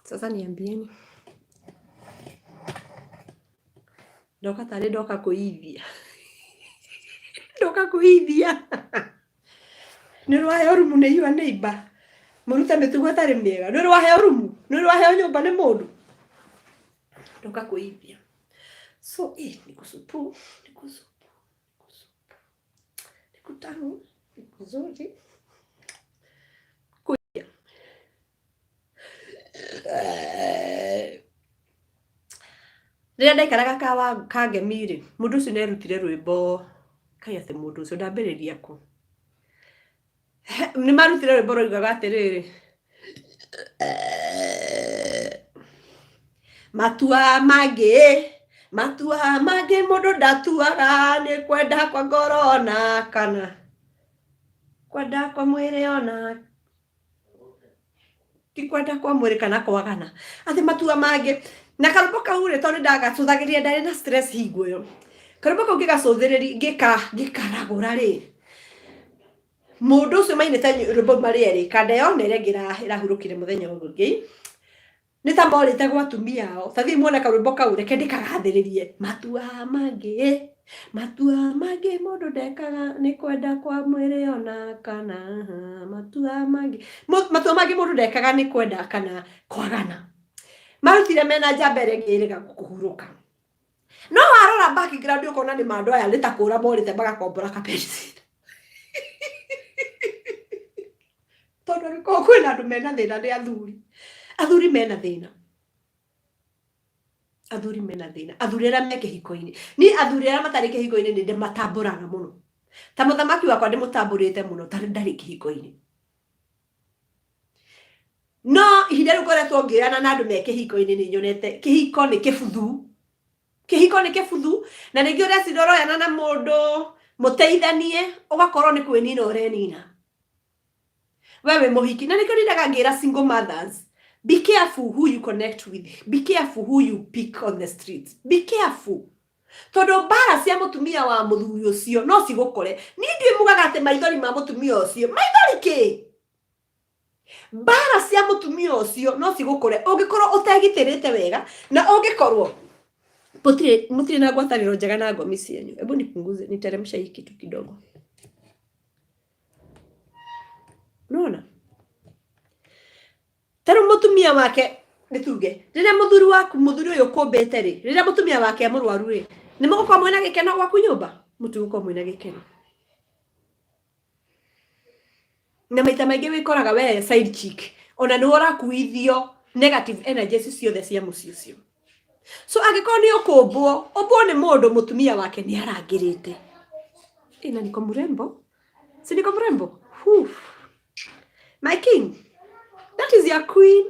Sasa niambieni. Ndoka tare ndoka kuithia. Ndoka kuithia. Nirwahe rumu ne your neighbor. Muruta mitugo tare miega. Nirwahe rumu. Nirwahe nyumba ne mundu. Ndoka kuithia. So nikusupu. Nikutamu. Nikuzuri. Kuithia. Rĩrĩa ndaikaraga Kagemiri, mũndũ ũcio nĩerutire rwĩmbo kai atĩ mũndũ ũcio ndambĩrĩria kũ. Nĩ marutire rwĩmbo roigaga atĩrĩrĩ. Matua mangi mũndũ ndatuaga nĩ kwenda kwa ngoro ona kana kwenda kwa mwĩrĩ ona ti kwenda kwa mwĩrĩ kana kwagana. Atĩ matua mangi na karũmbo kau rĩ tondũ ndagacũthagĩria ndarĩ na stress hingo ĩyo. Karũmbo kau ngĩgacũthĩrĩria ngĩkaragũra rĩ. Mũndũ ũcio mainĩte rwĩmbo marĩ erĩ kanda ĩyo na ĩrĩa ĩrahurũkire mũthenya ũngĩ. Nĩ ta morĩte gwa atumia ao. Ta thiĩ muone karũmbo kau reke ndĩkagathĩrĩrie. Matua mangi mũndũ ndekaga nĩ kwenda kwa mwĩrĩ ona kana matua mangi mũndũ ndekaga nĩ kwenda kana kwagana. Marutire mena njamba ĩrĩa ĩrĩga kũhurũka. No warora background ũkona nĩ mandũ aya nĩ ta kũra morĩte magakombora kapensi. Tondũ rĩko kwĩna andũ mena thĩna nĩ athuri. Athuri mena thĩna. Athuri arĩa me kĩhiko-inĩ. Ni athuri arĩa matarĩ kĩhiko-inĩ nĩ ndĩmatambũraga mũno. Ta mũthamaki wakwa ndĩmũtambũrĩte mũno tarĩ ndarĩ kĩhiko-inĩ. No ihinda rĩu ngoretwo ngĩana na andũ me kĩhiko-inĩ nĩ nyonete kĩhiko nĩ kĩbuthu. Kĩhiko nĩ kĩbuthu na ningĩ ũreciria ũroyana na mũndũ mũteithanie ũgakorwo nĩ kwĩnina ũrenina. We wĩ mũhiki na nĩkĩo ndindaga ngĩra single mothers. Be careful who you connect with. Be careful who you pick on the streets. Be careful. Tondũ mbara cia mũtumia wa mũthuri ũcio no cigũkore. Niĩ ndiĩ mugaga atĩ maithori ma mũtumia ũcio. Maithori kĩ? Mbara cia mũtumia ũcio no cigũkore ũngĩkorwo ũtegitĩrĩte wega na ũngĩkorwo mũtirĩ na ngwatanĩro njega na ngomi cianyu. Hebu niteremsha hii kitu kidogo. Unaona? Taro mũtumia wake nĩtuge rĩrĩa mũthuri ũyũ kũmbĩte rĩ rĩrĩa mũtumia wake mũrwaru rĩ nĩ mũgũkorwo mwĩna gĩkeno gwaku nyũmba mũtigũkorwo mwĩna gĩkeno. Na maita maingĩ wĩkoraga we side chick ona nĩ ũrakuithio negative energies ciothe cia mũciĩ ũcio. So angĩkorwo nĩ ũkũmbwo nĩ mũndũ mũtumia wake nĩ arangĩrĩte. Na niko mrembo. Si niko mrembo? My king. That is your queen.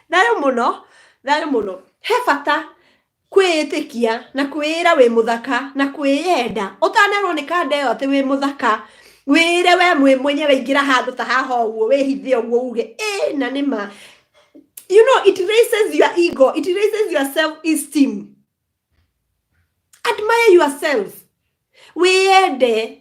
Thayo mũno. He bata kwĩĩtĩkia na kwĩĩra wĩ mũthaka na kwĩyenda. Ũtanerwo nĩ kanda ĩyo atĩ wĩ mũthaka. Wĩre we mwenyewe ingĩra handũ ta haha ũguo wĩhithe ũguo uge na nĩma. You know, it raises your ego. It raises your self-esteem. Admire yourself. Wĩyende.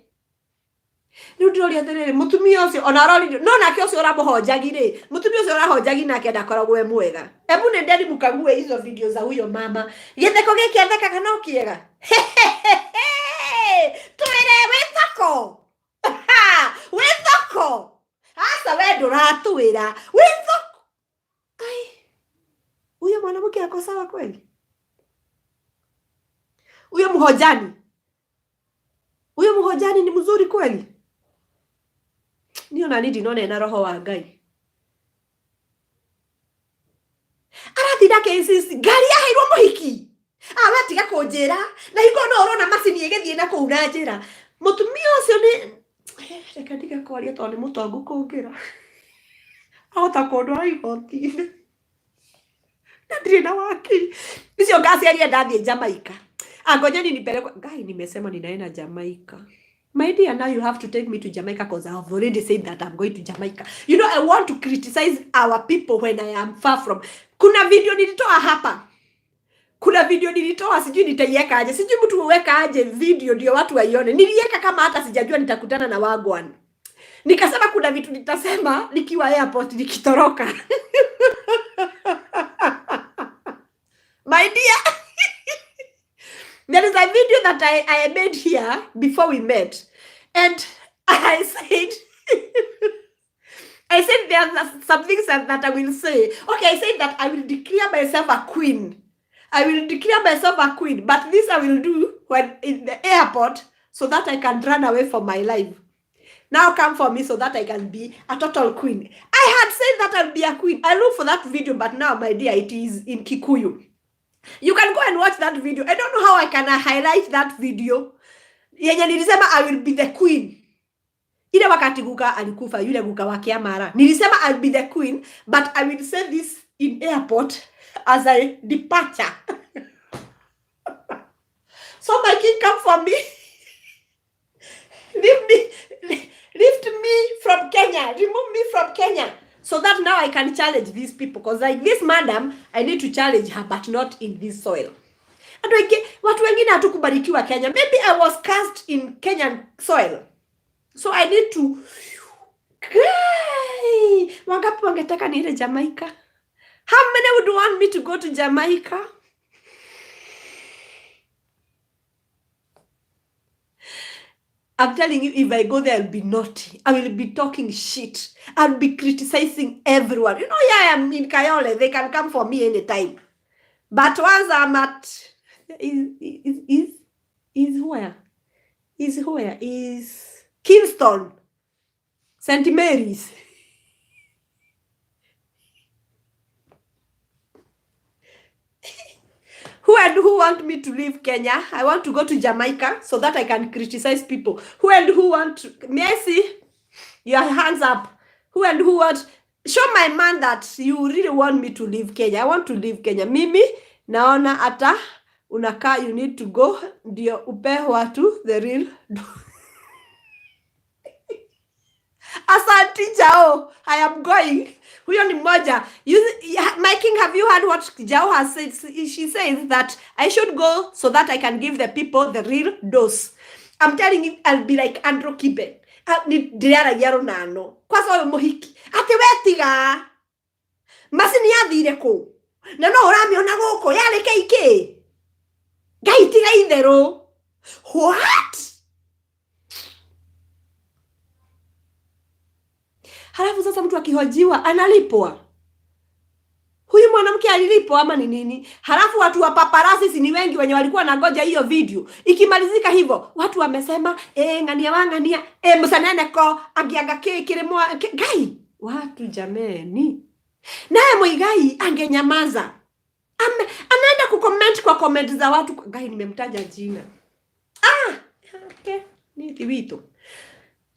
Rĩu ndĩroria atĩrĩrĩ mũtumia ũcio ona arori no nake ũcio ũramũhonjagi rĩ mũtumia ũcio ũrahonjagi nake ndakoragwo we mwega. Hebu nendeni mkague hizo video za huyo mama. Gĩtheko gĩkĩ athekaga no kĩega. Twĩre wĩthoko. Wĩthoko. Asa we ndũratwĩra. Wĩthoko. Ai. Huyo mwanamke ako sawa kweli? Huyo mhojani ni mzuri kweli? Niyo nani ndinona ena roho wa Ngai. Arathira kĩnsisi ngari yaheirwo mũhiki. We tiga kũnjĩra na hingo no ũrona macini ĩgĩthiĩ na kũu na njĩra. Mũtumia ũcio nĩ reke ndige kwaria tondũ nĩ mũtongu kũngĩra. Ahota kũndwara igoti-inĩ. Na ndirĩ na wakiri. Icio ngaciaria ndathiĩ Jamaica. Angojeni nipelekwe. Ngai nimesema ninaenda Jamaica. My dear, now you have to take me to Jamaica because I have already said that I'm going to Jamaica. You know, I want to criticize our people when I am far from. Kuna video nilitoa hapa. Sijui nitaiweka aje. Sijui mtu uweka aje video ndio watu waione. Niliweka kama hata sijajua nitakutana na wagwan. Nikasema kuna vitu nitasema nikiwa airport nikitoroka. My dear, there is a video that I made here before we met, and I said I said there are some things that I will say. Okay, I said that I will declare myself a queen. I will declare myself a queen, but this I will do when in the airport so that I can run away from my life. Now come for me so that I can be a total queen. I had said that I'll be a queen. I look for that video, but now, my dear, it is in Kikuyu. You can go and watch that video. I don't know how I can highlight that video. Yenye nilisema I will be the queen. Ile wakati Guka alikufa, yule Guka wa Kiamara. Nilisema I'll be the queen, but I will say this in airport as a departure. So my king, come for me. Lift me from Kenya. Remove me from Kenya. So that now I can challenge these people. Because like this madam, I need to challenge her, but not in this soil. And watu wengine hatukubarikiwa Kenya. Maybe I was cast in Kenyan soil. So I need to... Wangapi wangetaka niende Jamaica? How many would want me to go to Jamaica? I'm telling you, if I go there, I'll be naughty. I will be talking shit. I'll be criticizing everyone. You know, yeah, I am in Kayole. They can come for me anytime. But once I'm at... Is where? Is Kingston. St. Mary's. Who want me to leave Kenya? I want to go to Jamaica so that I can criticize people. Who want to... May I see your hands up? Who want... Show my man that you really want me to leave Kenya. I want to leave Kenya. Mimi, naona ata, unaka, you need to go. Ndio upe watu, the real... Asante Jao, I am going. Huyo ni moja. My king, have you heard what Jao has said? She says that I should go so that I can give the people the real dose. I'm telling you, I'll be like Andrew Kibe. Ni diara yaro nano. Kwa sawe mohiki. Ate wetiga. Masini yathire ko. Na no urami ona goko yale keike. Gaitiga ithero. What? Halafu sasa mtu akihojiwa analipwa. Huyu mwanamke alilipwa ama ni nini? Halafu watu wa paparazzi si ni wengi wenye walikuwa nangoja hiyo video. Ikimalizika hivyo, watu wamesema ngania musaneneko agianga kiremwa gai. Watu jameni. Naye Muigai angenyamaza. Anaenda kucomment kwa comment za watu. Gai nimemtaja jina. Okay. Ni Tiwito.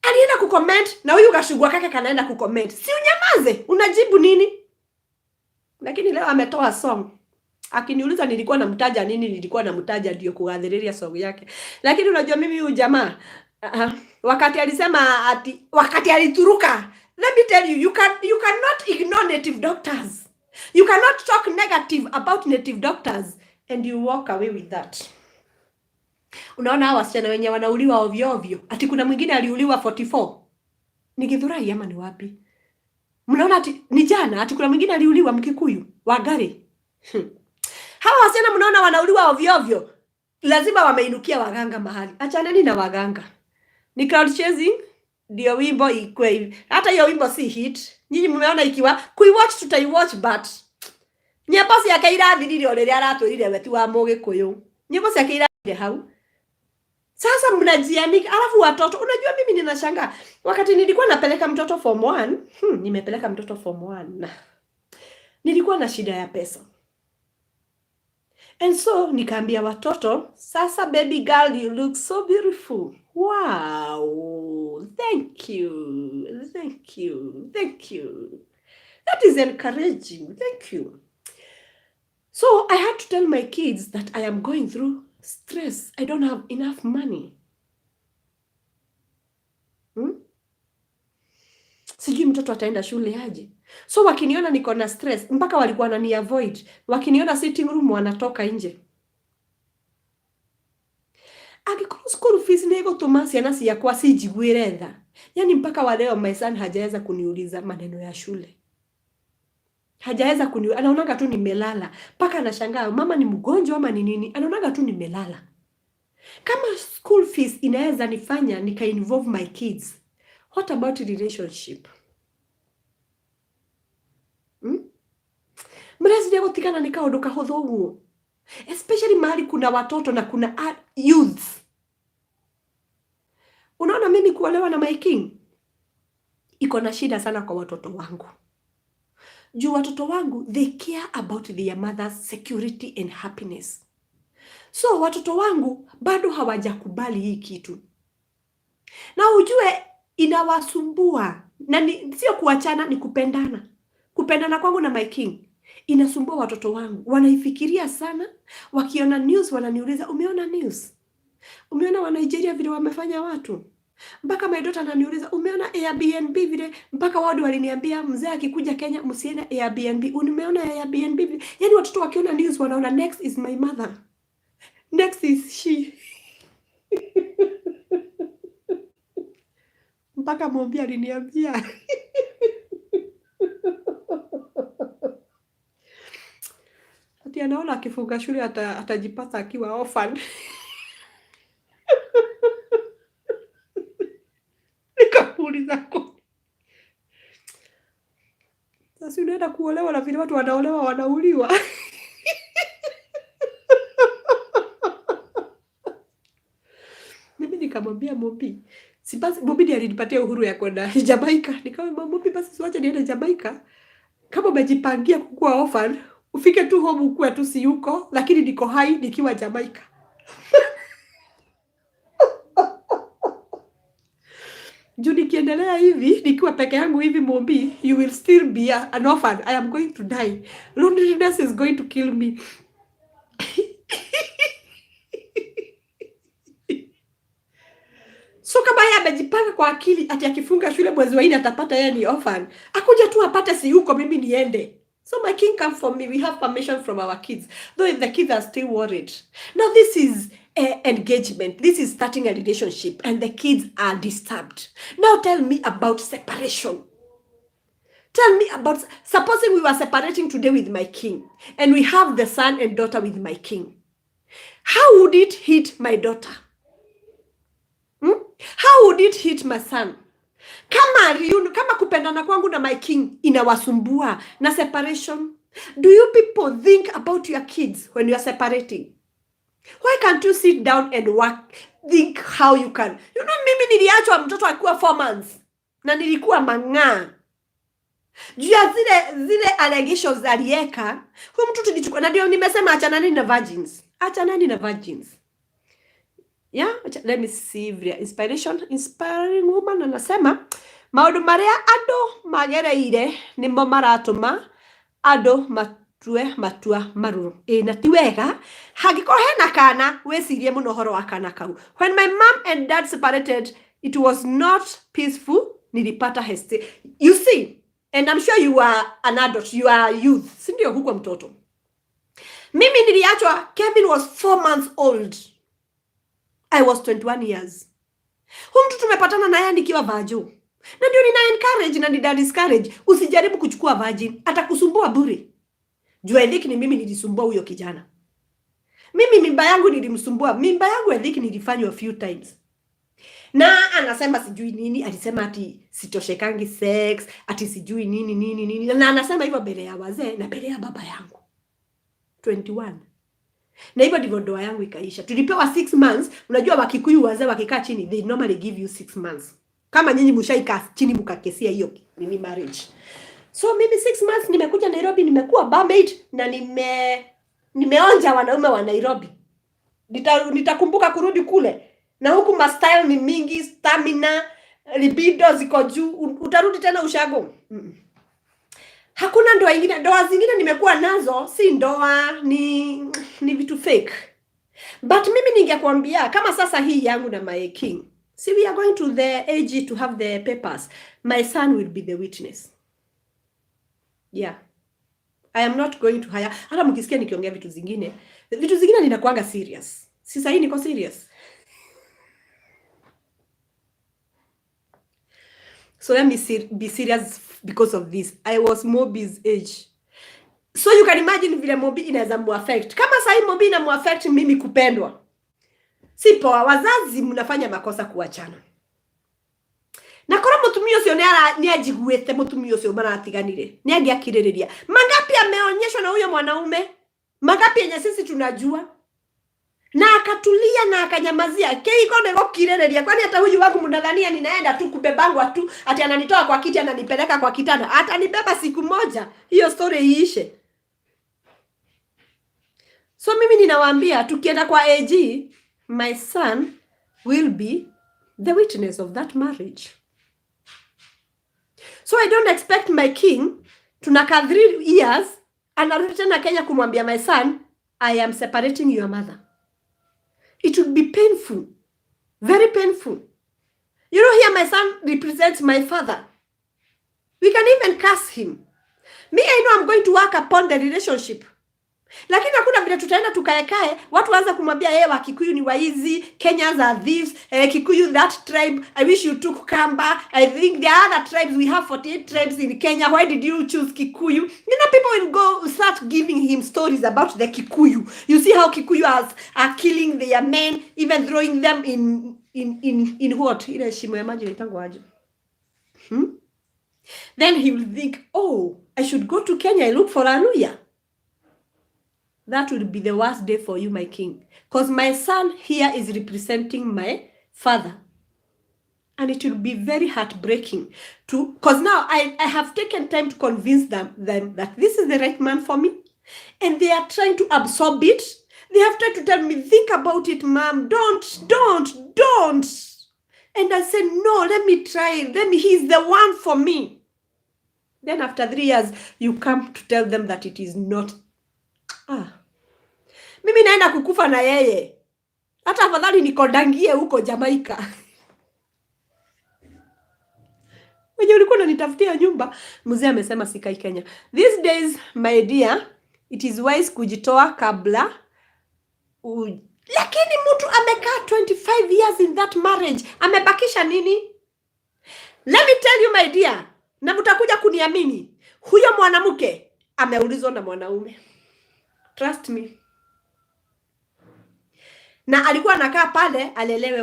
Alienda kucomment na huyu kashugwa kake kanaenda kucomment. Si unyamaze, unajibu nini? Lakini leo ametoa song. Akiniuliza nilikuwa namtaja nini, nilikuwa namtaja ndio kugadhiriria song yake. Lakini unajua mimi huyu jamaa wakati alisema wakati alituruka, let me tell you, you cannot ignore native doctors. You cannot talk negative about native doctors and you walk away with that. Unaona hawa wasichana wenye wanauliwa ovyo ovyo. Ati kuna mwingine aliuliwa 44. Ni Githurai ama ni wapi? Mnaona ati ni jana ati kuna mwingine aliuliwa Mkikuyu, Wagari. Hawa wasichana mnaona wanauliwa ovyo ovyo. Lazima wameinukia waganga mahali. Achaneni na waganga. Ni crowd chasing ndio wimbo ikwe. Hata hiyo wimbo si hit. Nyinyi mmeona ikiwa kuiwatch tutaiwatch but nyimbo cia Kairathi ndio rĩrĩa aratwĩrire wetu wa Mũgĩkũyũ. Nyimbo cia Kairathi hau. Sasa mnajianika, alafu watoto, unajua mimi ninashangaa. Wakati nilikuwa napeleka mtoto form 1, nimepeleka mtoto form 1. Nilikuwa na shida ya pesa. And so nikaambia watoto, sasa baby girl you look so beautiful. Wow. Thank you. Thank you. Thank you. That is encouraging. Thank you. So I had to tell my kids that I am going through stress. I don't have enough money. Sijui mtoto ataenda shule aje. So wakiniona niko na stress, mpaka walikuwa wanani avoid. Wakiniona sitting room wanatoka nje. Agikuru school fees nego tomasi anasi ya kwa sijigwire tha. Yani mpaka wa leo my son hajaweza kuniuliza maneno ya shule. Hajaweza kuniuliza, anaonaga tu nimelala. Mpaka anashangaa mama ni mgonjwa ama ni nini? Anaonaga tu nimelala. Kama school fees inaweza nifanya nika involve my kids, what about relationship? Mrezi gutigana ni kaundu kahuthu uguo, especially mahali kuna watoto na kuna youth. Unaona, mimi kuolewa na my king iko na shida sana kwa watoto wangu. Juu watoto wangu they care about their mother's security and happiness. So watoto wangu bado hawajakubali hii kitu. Na ujue inawasumbua. Na sio kuachana, ni kupendana. Kupendana kwangu na my king inasumbua watoto wangu. Wanaifikiria sana. Wakiona news wananiuliza, umeona news? Umeona wa Nigeria vile wamefanya watu? Mpaka my daughter ananiuliza, umeona Airbnb vile? Mpaka wadu waliniambia mzee akikuja Kenya msiende Airbnb. Umeona Airbnb vile? Yani watoto wakiona news wanaona next is my mother. Next is she. Mpaka mwombi aliniambia ati anaona akifunga shule atajipata akiwa orphan. Nikapuliza kwa. Sasa unaenda kuolewa na vile watu wanaolewa wanauliwa. Mimi nikamwambia Mobi, si basi Mobi ndiye alinipatia uhuru ya kwenda Jamaica. Nikamwambia Mobi, basi siwache niende Jamaica. Kama umejipangia kukua orphan, ufike tu home ukue tu si yuko, lakini niko hai nikiwa Jamaica. Juu nikiendelea hivi, nikiwa peke yangu hivi Mobi, you will still be an orphan. I am going to die. Loneliness is going to kill me. So kama yeye amejipanga kwa akili ati akifunga shule mwezi wa 4 atapata yeye ni orphan, akuja tu apate si yuko mimi niende. So my king come for me. We have permission from our kids. Though the kids are still worried. Now this is engagement. This is starting a relationship and the kids are disturbed. Now tell me about separation. Tell me about, supposing we were separating today with my king and we have the son and daughter with my king. How would it hit my daughter? How would it hit my son? Kama kupendana kwangu na my king inawasumbua na separation. Do you people think about your kids when you are separating? Why can't you sit down and work? Think how you can. You know, mimi niliachwa mtoto akiwa 4 months. Na nilikuwa mang'aa. Juu ya zile allegations alieka. Huyu mtoto nilichukua. Na ndio nimesema achanani na virgins. Achanani na virgins. Yeah, let me see. Inspiring woman anasema maundu maria andu magereire nimo maratuma andu matue matua maruru. Na ti wega hangiko hena kana wecirie muno horo wa kana kau. When my mom and dad separated, it was not peaceful. Nilipata heste. You see, and I'm sure you are an adult, you are youth. Sindio huko mtoto. Mimi niliachwa, Kevin was 4 months old. I was 21 years. Huyu mtu tumepatana naye nikiwa vajo. Na ndio nina encourage na nina discourage. Usijaribu kuchukua virgin. Atakusumbua bure. Juu Edhiki ni mimi nilisumbua huyo kijana. Mimi mimba yangu nilimsumbua. Mimba yangu Edhiki nilifanywa a few times. Na anasema sijui nini. Alisema ati sitoshekangi sex. Ati sijui nini. Na anasema hivyo mbele ya wazee na mbele ya baba yangu. 21. Na hivyo ndivyo ndoa yangu ikaisha. Tulipewa 6 months. Unajua Wakikuyu wazee wakikaa chini, they normally give you 6 months. Kama nyinyi mshaikaa chini mkakesia hiyo ni marriage. So mimi 6 months nimekuja Nairobi, nimekuwa barmaid na nimeonja wanaume wa Nairobi. Nitakumbuka kurudi kule. Na huku ma style ni mingi, stamina, libido ziko juu. Utarudi tena ushago. Hakuna ndoa ingine. Ndoa zingine nimekuwa nazo si ndoa, ni vitu fake. But mimi ningekuambia kama sasa hii yangu na my king, see we are going to the AG to have the papers, my son will be the witness. Yeah, I am not going to hire. Hata mkisikia nikiongea vitu zingine ninakuanga serious. Si sahi niko serious. So let me be serious because of this. I was Mobi's age. So you can imagine vile Mobi inaweza muaffect. Kama sahi Mobi ina muaffect mimi kupendwa. Si poa, wazazi mnafanya makosa kuachana. Na kora mutumio cio ni ajiguete mutumio cio maratiganire. Ni angiakiriria. Mangapi ameonyeshwa na huyo mwanaume? Mangapi yenye sisi tunajua? Na akatulia na akanyamazia. Keiko nego kirereria. Kwani hata huyu wangu mnadhania ninaenda tu kubebangwa tu ati ananitoa kwa kiti ananipeleka kwa kitanda. Atanibeba siku moja. Hiyo story iishe. So mimi ninawaambia tukienda kwa AG, my son will be the witness of that marriage. So I don't expect my king tunaka 3 years anarudi tena Kenya kumwambia my son, I am separating your mother. It would be painful. Very painful. You know, here my son represents my father. We can even curse him. Me, I know I'm going to work upon the relationship. Lakini hakuna vile tutaenda tukaekae watu waanza kumwambia wa Kikuyu ni waizi, Kenyans are thieves, Kikuyu that tribe, I wish you took Kamba. I think there are other tribes, we have 48 tribes in Kenya. Why did you choose Kikuyu? You know, people will go start giving him stories about the Kikuyu. You see how Kikuyu are killing their men, even throwing them in what? Ile shimo ya maji itango aje. Then he will think, oh, I should go to Kenya and look for Anuya. That would be the worst day for you, my king. Because my son here is representing my father. And it will be very heartbreaking. Because now I have taken time to convince them that this is the right man for me. And they are trying to absorb it. They have tried to tell me, think about it, mom. Don't. And I said, no, let me try. He's the one for me. Then after 3 years, you come to tell them that it is not. Mimi naenda kukufa na yeye. Hata afadhali nikodangie huko Jamaica. Wenye ulikuwa unanitafutia nyumba, mzee amesema sikai Kenya. These days, my dear, it is wise kujitoa kabla. Lakini mtu amekaa 25 years in that marriage. Amebakisha nini? Let me tell you, my dear, na mtakuja kuniamini. Huyo mwanamke ameulizwa na mwanaume. Trust me. Na alikuwa anakaa pale alelewe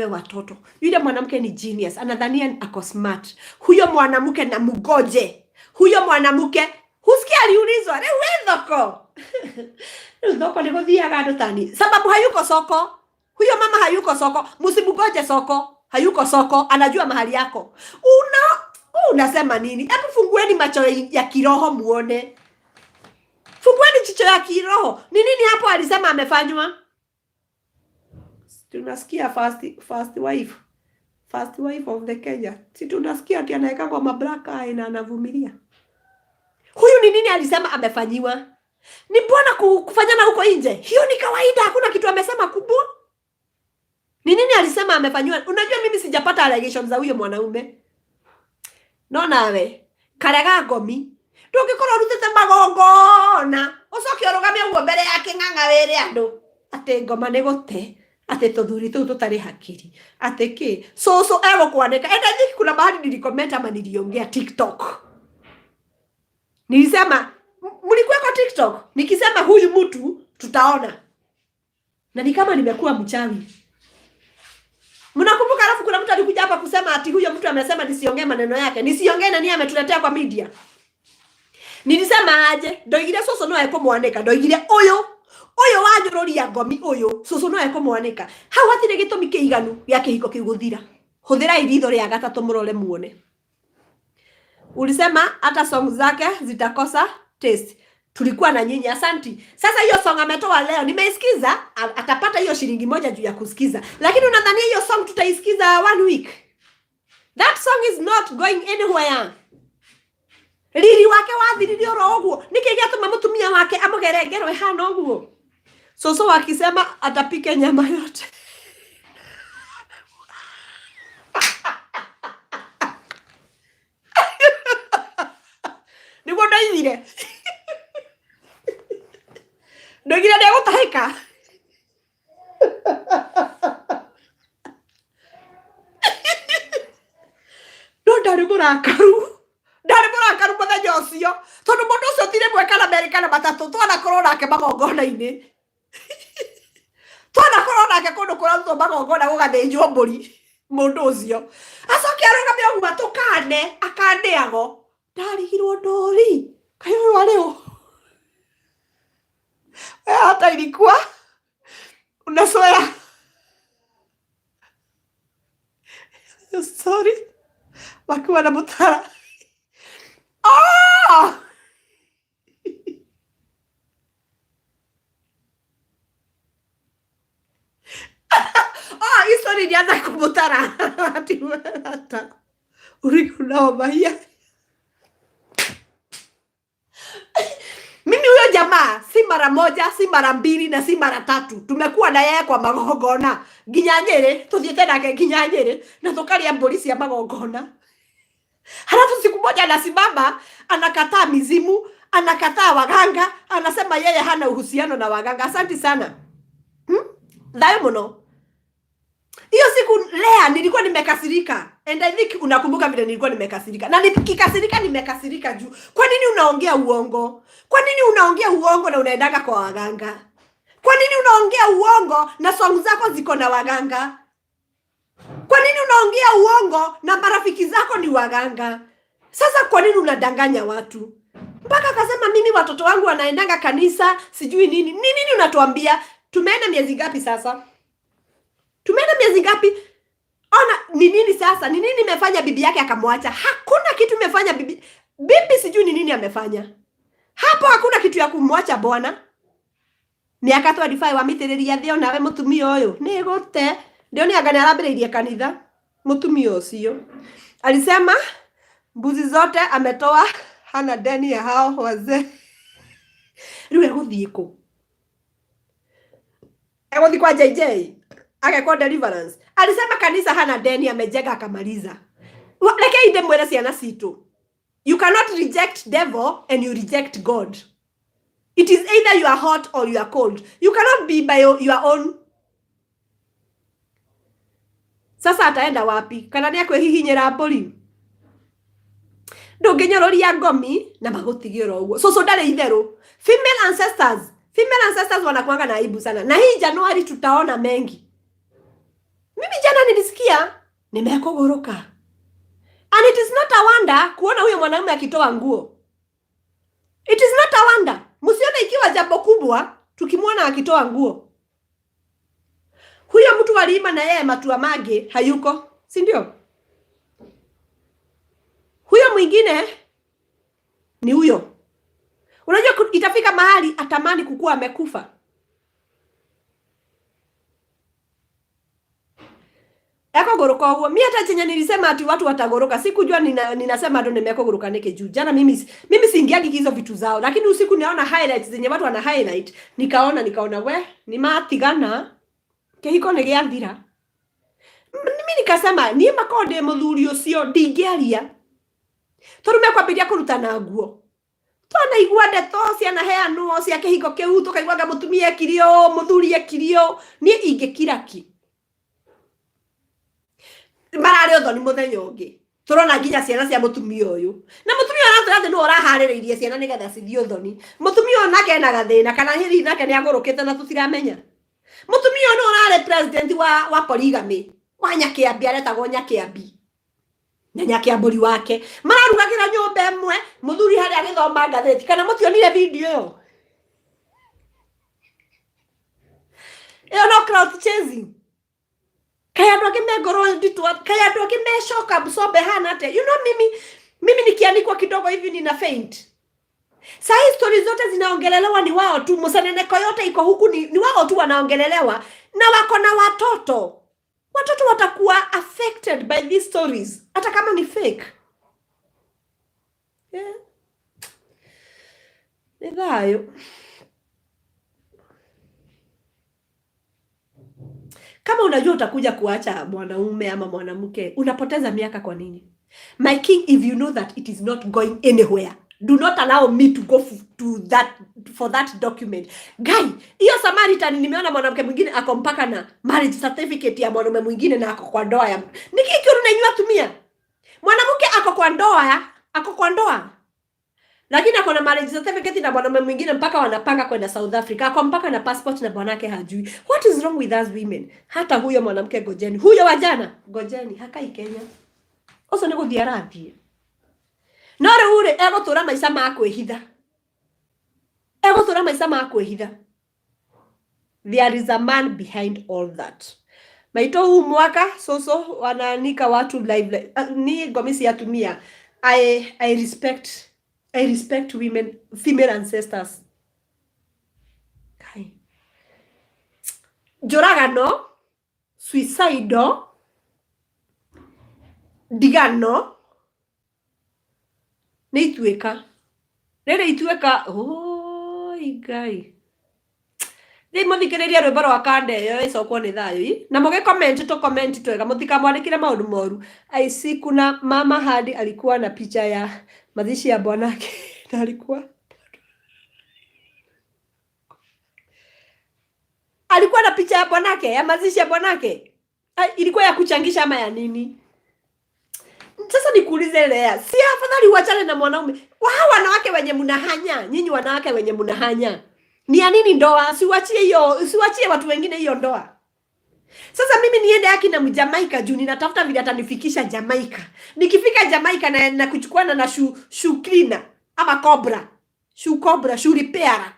watoto. Yule mwanamke ni genius. Anadhania ako smart. Huyo mwanamke na mugoje. Huyo mwanamke husikia aliulizwa, "Wethoko." Wethoko ni kuthiaga ndutani. Sababu hayuko soko. Huyo mama hayuko soko. Msimugoje soko. Hayuko soko. Anajua mahali yako. Unasema nini? Hebu fungueni macho ya kiroho muone. Fungueni jicho ya kiroho. Ni nini hapo alisema amefanywa? Tunasikia first wife of the Kenya. Si tunasikia ati anaeka kwa mabraka na anavumilia. Huyu ni nini alisema amefanyiwa? Ni bwana kufanyana huko nje. Hiyo ni kawaida, hakuna kitu amesema kubwa. Ni nini alisema amefanyiwa? Unajua mimi sijapata allegations za huyo mwanaume. No nawe, karega ngomi. Ndungikora rutete magongona. Ucoke urugamie ugo mbere yake ng'ang'a were andu. Ate ngoma ni gute. Ate tuthuri tu tutari hakiri. Ate ki? So ego kuandika. Enda thiki kuna bahari nilikomment ama niliongea TikTok. Nilisema mlikuwa kwa TikTok. Nikisema huyu mtu tutaona. Na ni kama nimekuwa mchawi. Mnakumbuka alafu kuna mtu alikuja hapa kusema ati huyo mtu amesema nisiongee maneno yake. Nisiongee na nini ametuletea kwa media. Nilisema aje, ndoigire soso no eko mwaneka, ndoigire oyo wanjururia ngomi oyo, soso no eko mwaneka. Hau hatire gitumi kiiganu ya kihiko kiguthira. Huthira iritho ria gatatu murole muone. Ulisema hata song zake zitakosa taste. Tulikuwa na nyinyi, asanti. Sasa hiyo song ametoa leo, nimeisikiza, atapata hiyo shilingi moja juu ya kusikiza. Lakini unadhania hiyo song tutaisikiza 1 week? That song is not going anywhere. Riri wake wathiririo roguo. Nikigia tuma mutumia wake amugerengerwe hana oguo. Soso wakisema atapika nyama yote. Niguo ndaithire. Ndogira ndio gutahika. ndari murakaru muthenya ucio tondu mundu ucio tire mwekana merĩ kana matatũ twanakorwo nake magongona-inĩ twanakorwo nake kundu kurarutwo magongona gugathĩnjwo mbũri mundu ucio acoke arũgame ũguo tukane akaneago ndarigirwo ndori kaĩ ũyũ arĩ ũ hata ilikuwa unasoya sorry wakiwa na Mutara. Hii story ilianza kwa Mutara. Hata ulikunao bahia. Mimi huyo jamaa si mara moja, si mara mbili na si mara tatu. Tumekuwa na yeye kwa magongona. Nginya Nyeri, tuthiete nake nginya Nyeri na tukaria mbũri cia magongona. Halafu siku moja anasimama, anakataa mizimu, anakataa waganga, anasema yeye hana uhusiano na waganga. Asante sana. Dhayo muno. Hiyo siku Lea nilikuwa nimekasirika. And I think unakumbuka vile nilikuwa nimekasirika. Na nikikasirika nimekasirika juu. Kwa nini unaongea uongo? Kwa nini unaongea uongo na unaendaga kwa waganga? Kwa nini unaongea uongo na songs zako ziko na waganga? Kwa nini unaongea uongo na marafiki zako ni waganga? Sasa kwa nini unadanganya watu? Mpaka akasema mimi watoto wangu wanaendanga kanisa, sijui nini. Nini unatuambia? Tumeenda miezi ngapi sasa? Tumeenda miezi ngapi? Ona ni nini sasa? Ni nini imefanya bibi yake akamwacha? Hakuna kitu imefanya bibi sijui ni nini amefanya. Hapo hakuna kitu ya kumwacha bwana. Miaka 25 wamitireria thio nawe mutumia uyu ni gute ndio ni agani arambiririe kanitha mutumia ucio alisema mbuzi zote ametoa hana deni ya hao wazee riwe guthiku egothi kwa JJ agekwa deliverance alisema kanisa hana deni amejenga akamaliza leke inde mwele ciana citu you cannot reject devil and you reject God. It is either you are hot or you are cold. You cannot be by your own. Sasa ataenda wapi? Kana ni akwehihinyira mburi. Ndunginyororia ngomi na magutigiro uguo. So ndari itheru. Female ancestors wanakuanga na aibu sana. Na hii Januari tutaona mengi. Mimi jana nilisikia nimekogoroka. And it is not a wonder kuona huyo mwanamume akitoa nguo. It is not a wonder. Msione ikiwa jambo kubwa tukimwona akitoa nguo. Huyo mtu aliima na yeye Matua mage hayuko, si ndio? Huyo mwingine ni huyo. Unajua itafika mahali atamani kukua amekufa. Eko goroka huo. Mimi hata chenye nilisema ati watu watagoroka. Sikujua ninasema ndo nimekogoroka neke juu. Jana mimi siingiagi hizo vitu zao. Lakini usiku naona highlights zenye watu wana highlight. Nikaona we ni matigana. Kehiko negeathira. Mimi nikasema ni makode muthuri ucio ndingiaria. Torume kwambiria kuruta na nguo. Twana igua ndeto ciana heanwo cia kehiko kiu tukaiguaga mutumia kirio muthuri kirio ni ingikira ki. Marare othoni muthenya ungi turona nginya ciana cia mutumia uyu na mutumia aratwira no arahaririirie ciana nigetha cithio thoni mutumia onake ena gathina kana hiri nake ni agurukite na tutiramenya mutumia no arare president wa polygamy wa Nyakiambi aretagwo Nyakiambi na Nyakiamburi wake mararugagira nyumba emwe muthuri hari agithoma ngatheti kana mutionire video iyo no crowd chasing. Kaya ndo kimegoro nditwa kaya ndo kimeshoka msombe hana ate. You know mimi nikianikwa kidogo hivi nina faint. Sasa stories zote zinaongelelewa ni wao tu, msaneneko yote iko huku ni wao tu wanaongelelewa na wako na watoto. Watoto watakuwa affected by these stories hata kama ni fake. Yeah. Nidhayo. Kama unajua utakuja kuacha mwanaume ama mwanamke, unapoteza miaka kwa nini? My king, if you know that it is not going anywhere, do not allow me to go for that document. Guy, hiyo Samaritan nimeona mwanamke mwingine ako mpaka na marriage certificate ya mwanaume mwingine na ako kwa ndoa ya. Nikiki unanyua tumia. Mwanamke ako kwa ndoa. Lakini ako na marriage certificate na bwana mwingine mpaka wanapanga kwenda South Africa. Ako mpaka na passport na bwanake hajui. What is wrong with us women? Hata huyo mwanamke gojeni. Huyo wajana gojeni hakai Kenya. Oso nego diarathie. Nore ure ego tura maisha makwihitha. There is a man behind all that. Maito huu mwaka soso wanaanika watu live ni gomisi ya tumia. I respect women, female ancestors. Kai. Joragano, suicide, digano, neitueka. Nere itueka, oh, igai. Ni muthikiriria rwimbo rwa kande yo icokwo ni thayu na muge comment twega mutika mwandikire maundu moru. I see kuna mama hadi alikuwa na picha ya mazishi ya bwanake na alikuwa na picha ya bwanake ya mazishi ya bwanake. Ilikuwa ya kuchangisha ama ya nini? Sasa nikuulize Lea, si afadhali uachane na mwanaume? Wao wanawake wenye mnahanya, nyinyi wanawake wenye mnahanya. Ni ya nini ndoa? Siwachie watu wengine hiyo ndoa. Sasa mimi niende haki na Jamaica juu ninatafuta vile atanifikisha Jamaica. Nikifika Jamaica na kuchukuana na shoe cleaner ama shoe repair.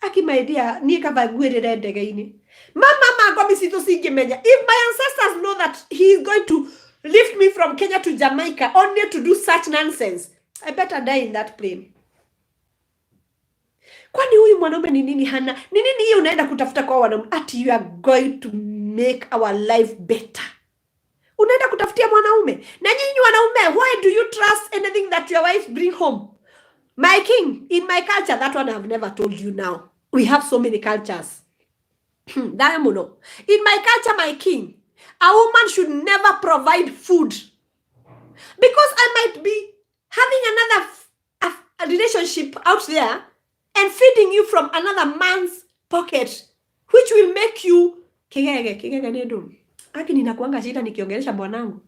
Aki my dear, ni kabagwirire ndege-ini. Mama gomi sito singemenya. If my ancestors know that he is going to lift me from Kenya to Jamaica only to do such nonsense, I better die in that plane. Kwani huyu mwanaume ni nini hana? Ni nini hiyo unaenda kutafuta kwa wanaume? Ati you are going to make our life better. Unaenda kutafutia mwanaume. Na nyinyi wanaume, why do you trust anything that your wife bring home? My king, in my culture, that one I have never told you now. We have so many cultures. Diamono. In my culture, my king, a woman should never provide food. Because I might be having another relationship out there and feeding you from another man's pocket, which will make you kigege nedo. Aki ninakuanga shida nikiongelesha bwanangu.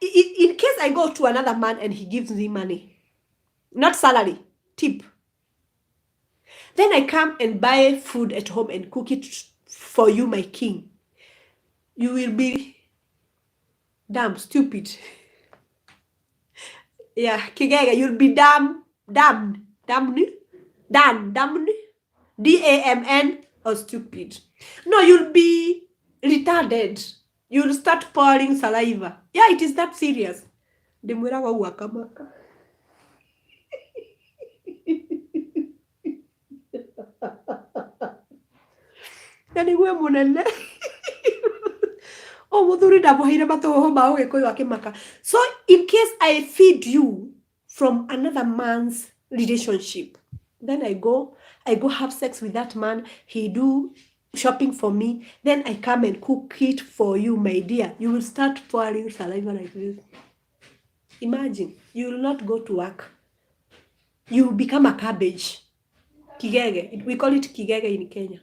In case I go to another man and he gives me money, not salary, tip, then I come and buy food at home and cook it for you, my king. You will be damn stupid. Yeah, kigege, you'll be damned. Damn, DAMN, or stupid. No, you'll be retarded. You'll start pouring saliva. Yeah, it is that serious. Demura wa wakamaka. Nani we munene. Oh, mudhuri dabuhire matoho maoge koi wakimaka. So, in case I feed you from another man's relationship, then I go have sex with that man, he do shopping for me, then I come and cook it for you, my dear. You will start pouring saliva like this. Imagine, you will not go to work. You will become a cabbage. Kigege. We call it kigege in Kenya.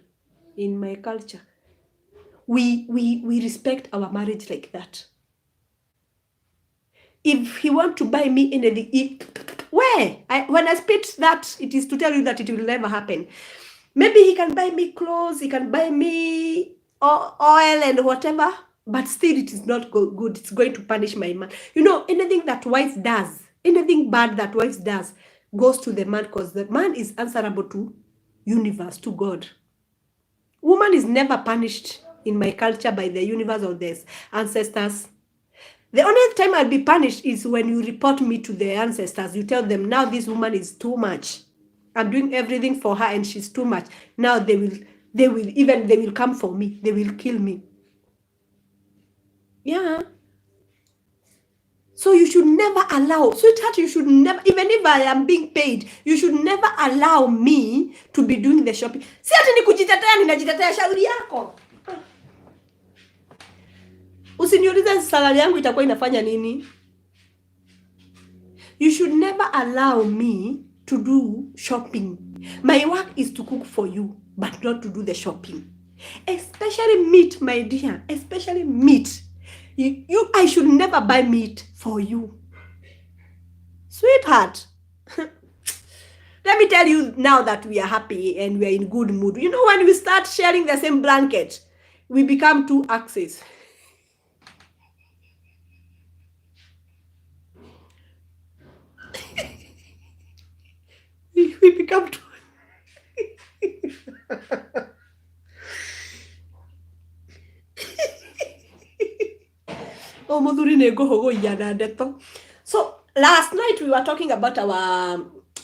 In my culture, we respect our marriage like that. If he want to buy me anything, when I spit that, it is to tell you that it will never happen. Maybe he can buy me clothes, he can buy me oil and whatever, but still it is not good. It's going to punish my man. You know, anything that wife does, anything bad that wife does, goes to the man, because the man is answerable to universe, to God. Woman is never punished in my culture by the universe or the ancestors. The only time I'll be punished is when you report me to the ancestors. You tell them, now this woman is too much. I'm doing everything for her and she's too much. Now they will come for me. They will kill me. Yeah. So you should never allow, sweetheart, you should never, even if I am being paid, you should never allow me to be doing the shopping. Si ati ni kujitetea, ninajitetea, shauri yako. Usiniulize salary yangu itakuwa inafanya nini. You should never allow me to do shopping. My work is to cook for you, but not to do the shopping. Especially meat, my dear, especially meat. I should never buy meat for you. Sweetheart. Let me tell you now that we are happy and we are in good mood. You know, when we start sharing the same blanket, we become two axes. we become two. So last night we were talking about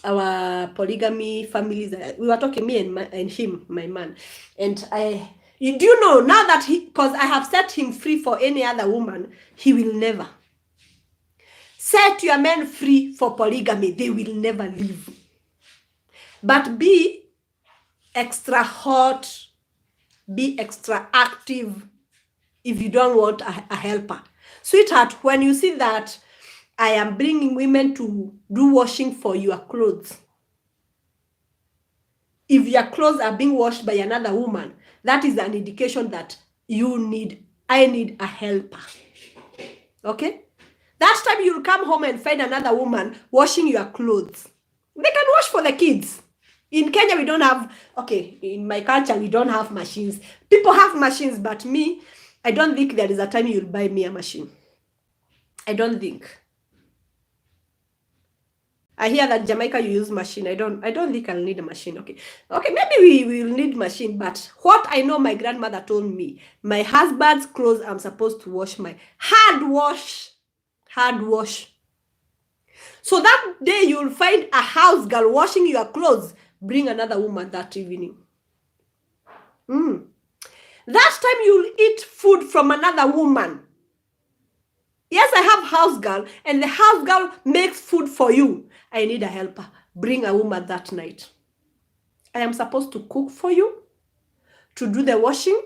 our polygamy families. We were talking, me and him, my man. And do you know, now that because I have set him free for any other woman, he will never. Set your men free for polygamy, they will never leave. But be extra hot, be extra active if you don't want a helper. Sweetheart, when you see that I am bringing women to do washing for your clothes, if your clothes are being washed by another woman, that is an indication that I need a helper. Okay? That time you'll come home and find another woman washing your clothes. They can wash for the kids. In Kenya, we don't have, in my culture, we don't have machines. People have machines, but me, I don't think there is a time you'll buy me a machine. I don't think. I hear that Jamaica you use machine. I don't think I'll need a machine. Okay, maybe we will need machine, but what I know my grandmother told me, my husband's clothes I'm supposed to wash my hard wash. So that day you'll find a house girl washing your clothes, bring another woman that evening. That time you'll eat food from another woman. Yes, I have house girl, and the house girl makes food for you. I need a helper. Bring a woman that night. I am supposed to cook for you, to do the washing.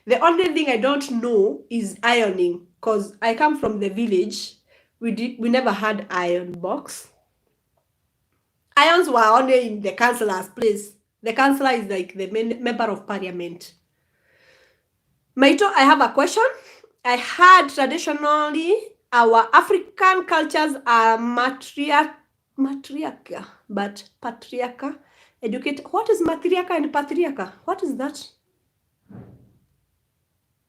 The only thing I don't know is ironing, because I come from the village. We never had iron box. Irons were only in the councillor's place. The councillor is like the member of parliament. Maito, I have a question. I heard traditionally our African cultures are matriarcha, but patriarcha. What is matriarcha and patriarcha? What is that?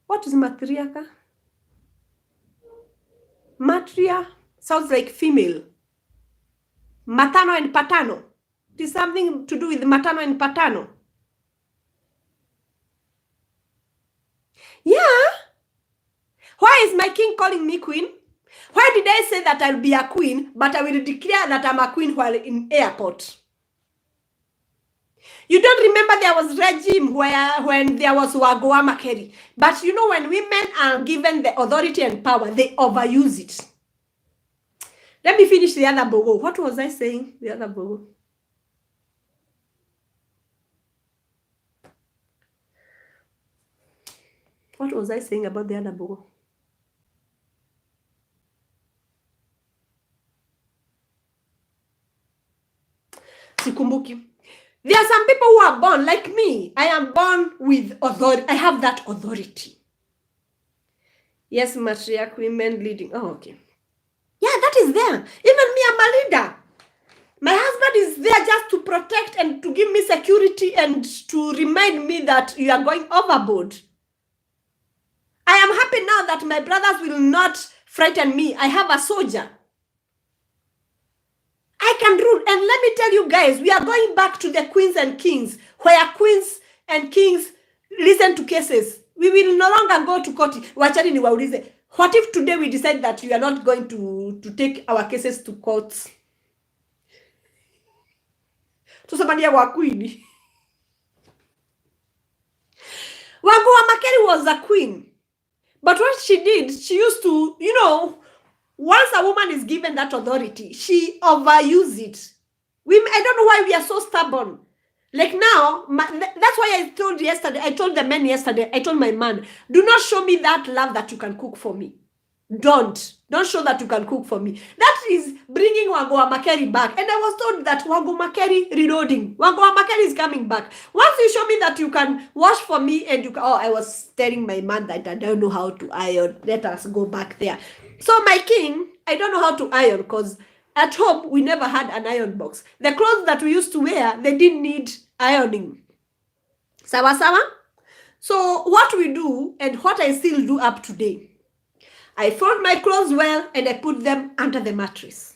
What is matriarcha? Matria sounds like female. Matano and patano. It is something to do with matano and patano. Yeah. Why is my king calling me queen? Why did I say that I'll be a queen, but I will declare that I'm a queen while in airport? You don't remember there was regime when there was Wagoa Makeri. But you know, when women are given the authority and power, they overuse it. Let me finish the other bogo. What was I saying? The other bogo. What was I saying about the other bogo? Sikumbuki. There are some people who are born like me. I am born with authority. I have that authority. Yes, matriarch, women leading. Oh, okay. Yeah, that is there. Even me, I'm a leader. My husband is there just to protect and to give me security and to remind me that you are going overboard. I am happy now that my brothers will not frighten me. I have a soldier. I can rule. And let me tell you guys, we are going back to the queens and kings, where queens and kings listen to cases. We will no longer go to court. What if today we decide that we are not going to take our cases to courts? Wagua Makeri was a queen. But what she did, she used to, you know, once a woman is given that authority, she overuses it. I don't know why we are so stubborn. Like now, that's why I told the men yesterday, I told my man, do not show me that love that you can cook for me. Don't show that you can cook for me. That is bringing Wangua Makeri back. And I was told that Wangua Makeri reloading. Wangua Makeri is coming back. Once you show me that you can wash for me and you can, I was telling my man that I don't know how to iron. Let us go back there. So my king, I don't know how to iron because at home we never had an iron box. The clothes that we used to wear, they didn't need ironing. Sawa sawa? So what we do and what I still do up today, I fold my clothes well and I put them under the mattress.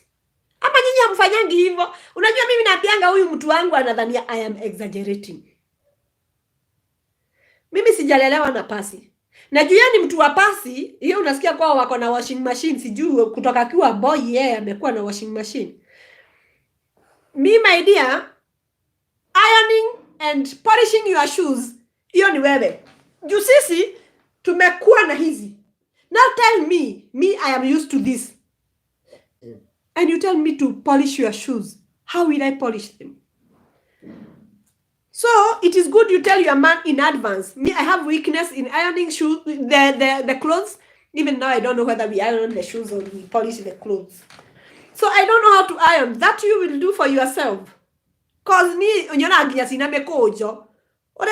Ama nyinyi hamfanyangi hivyo? Unajua mimi naambianga huyu mtu wangu anadhania I am exaggerating. Mimi sijalelewa na pasi. Najua ni mtu wa pasi, hiyo unasikia kwa wako na washing machine, sijui kutoka kiwa boy yeye amekuwa na washing machine. Me my dear, ironing and polishing your shoes, hiyo ni wewe. Juu sisi tumekuwa na hizi. Now tell me, I am used to this. And you tell me to polish your shoes. How will I polish them? So it is good you tell your man in advance. Me, I have weakness in ironing shoes, the clothes. Even now, I don't know whether we iron the shoes or we polish the clothes. So I don't know how to iron. That you will do for yourself. Cause me, unyona aginya sina mekojo. Ora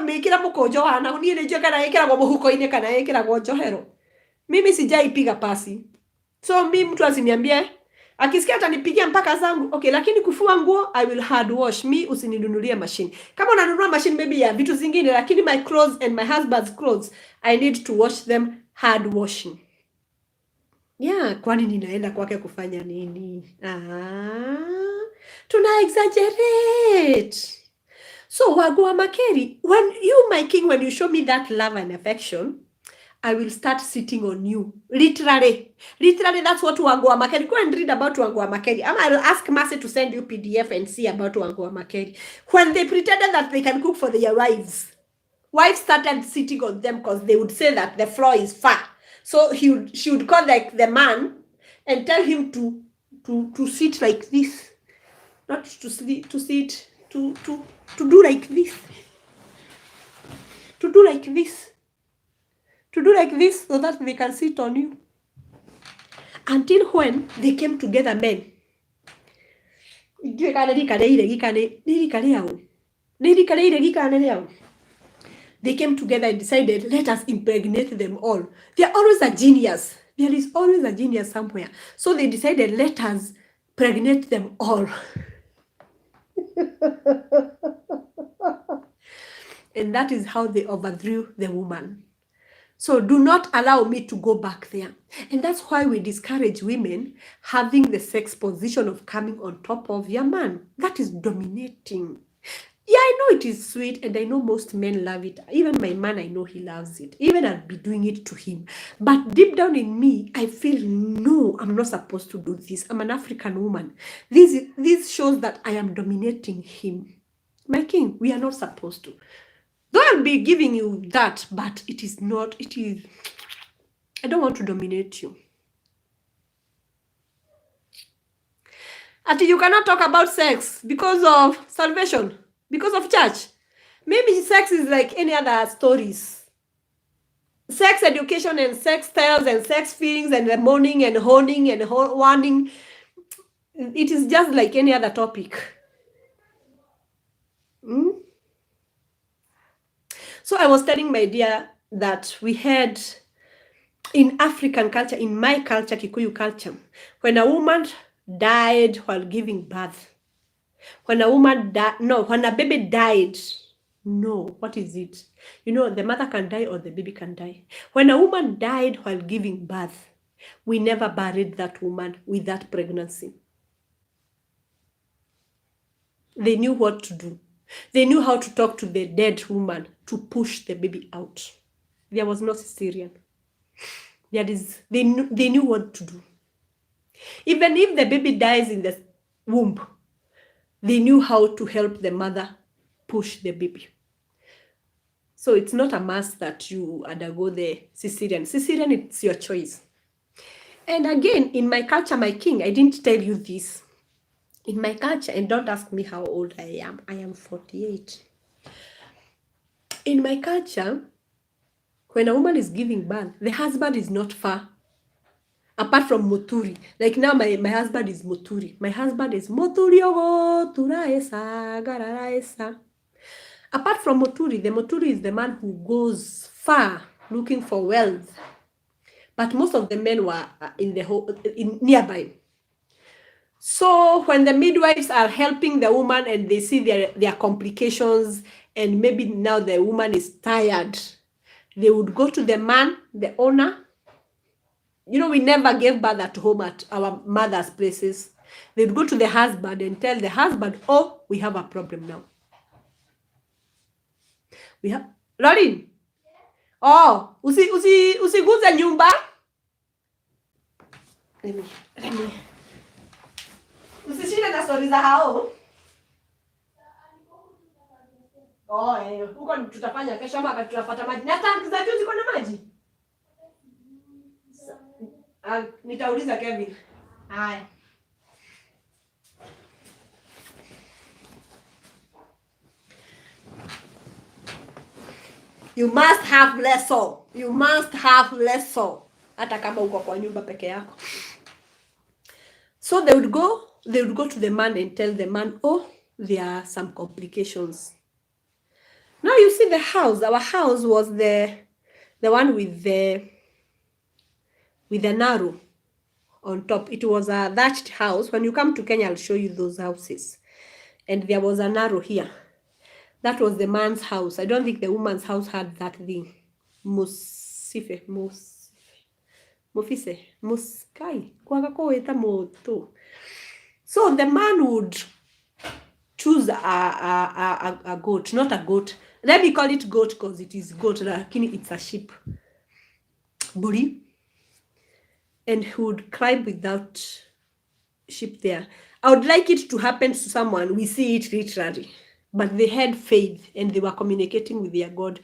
mekira mukojo hana ni ile joka na yekera kwa muhuko ine kana yekera kwa johero. Mimi sijaipiga pasi. So mimi mtu asiniambie akisikia atanipigia mpaka zangu. Okay, lakini kufua nguo I will hard wash. Me usininunulie machine. Kama unanunua machine maybe ya vitu zingine, lakini my clothes and my husband's clothes I need to wash them hard washing. Yeah, kwani ninaenda kwake kufanya nini? Tuna exaggerate. So Wangua Makeri, when you, my king, when you show me that love and affection, I will start sitting on you. Literally, that's what Wangua Makeri. Go and read about Wangua Makeri. I will ask Mercy to send you PDF and see about Wangua Makeri. When they pretended that they can cook for their wives started sitting on them because they would say that the floor is far. So she would call like the man and tell him to sit like this, not to sit, to do like this, to do like this, so that they can sit on you. Until when they came together, men. They came together and decided, let us impregnate them all. They are always a genius. There is always a genius somewhere. So they decided, let us pregnate them all. And that is how they overthrew the woman. So do not allow me to go back there. And that's why we discourage women having the sex position of coming on top of your man. That is dominating. Yeah, I know it is sweet and I know most men love it. Even my man, I know he loves it. Even I'll be doing it to him. But deep down in me, I feel, no, I'm not supposed to do this. I'm an African woman. This shows that I am dominating him. My king, we are not supposed to. Though I'll be giving you that, but it is not, I don't want to dominate you. Ati you cannot talk about sex because of salvation, because of church. Maybe sex is like any other stories. Sex education and sex styles and sex feelings and the moaning and honing and warning. It is just like any other topic. So I was telling my dear that we had in African culture, in my culture, Kikuyu culture, when a woman died while giving birth, when a baby died, what is it? The mother can die or the baby can die. When a woman died while giving birth, we never buried that woman with that pregnancy. They knew what to do. They knew how to talk to the dead woman to push the baby out. There was no cesarean. They knew what to do. Even if the baby dies in the womb, they knew how to help the mother push the baby. So it's not a must that you undergo the cesarean. Cesarean, it's your choice. And again, in my culture, my king, I didn't tell you this. In my culture, and don't ask me how old I am 48. In my culture, when a woman is giving birth, the husband is not far apart from Muturi. Like now my husband is Muturi. My husband is Muturi ogo turaesa gararaesa. Apart from Muturi, the Muturi is the man who goes far looking for wealth. But most of the men were in nearby. So when the midwives are helping the woman and they see their complications, and maybe now the woman is tired, they would go to the man, the owner. You know, we never gave birth at home at our mother's places. They'd go to the husband and tell the husband, oh, we have a problem now. We have... Lauren! Oh, usiguze nyumba. Let me. Usishinde na stories za hao. Oh, huko tutafanya kesho ama tutapata maji. Na tanki za juu ziko na maji? Nitauliza Kevin. Haya. You must have lesson. You must have lesson. Hata kama uko kwa nyumba peke yako. So they would go to the man and tell the man, oh, there are some complications. Now you see the house. Our house was the one with the narrow on top. It was a thatched house. When you come to Kenya, I'll show you those houses. And there was a narrow here. That was the man's house. I don't think the woman's house had that thing. Muskai. So the man would choose a goat, not a goat. Let me call it goat because it is goat. It's a sheep. Buri. And he would climb without sheep there. I would like it to happen to someone. We see it literally. But they had faith and they were communicating with their God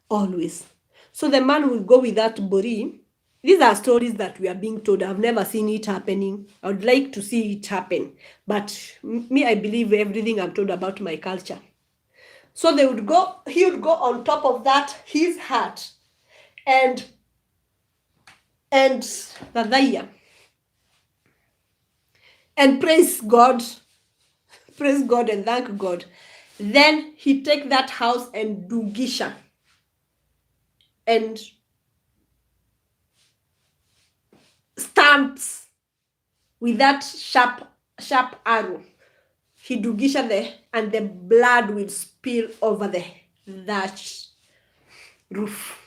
always. So the man would go with that bori. These are stories that we are being told. I've never seen it happening. I would like to see it happen. But me, I believe everything I'm told about my culture. So he would go on top of that, his hut, and Radhaya, and praise God and thank God. Then he take that house and do gisha and stamps with that sharp arrow. He do gisha there and the blood will spill over the thatch roof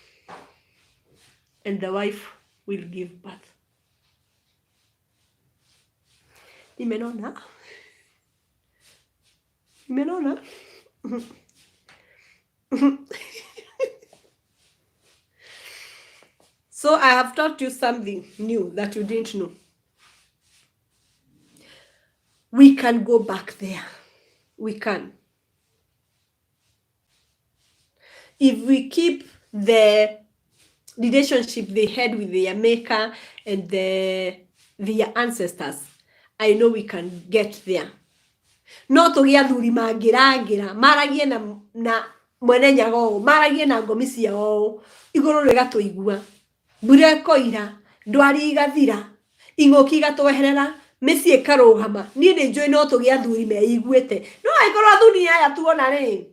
and the wife will give birth. Imenona? So I have taught you something new that you didn't know. We can go back there. We can. If we keep the relationship they had with their maker and their ancestors, I know we can get there. No tugia thuri mangirangira maragie na mwene nyago maragie na ngomi ciao iguru rigatuigua mbura koira ndwari igathira ingoki gatweherera mĩciĩ ĩkarũgama niĩ nĩ njũĩ no tugia thuri meiguĩte no aikorwo thuri aya tuona rĩ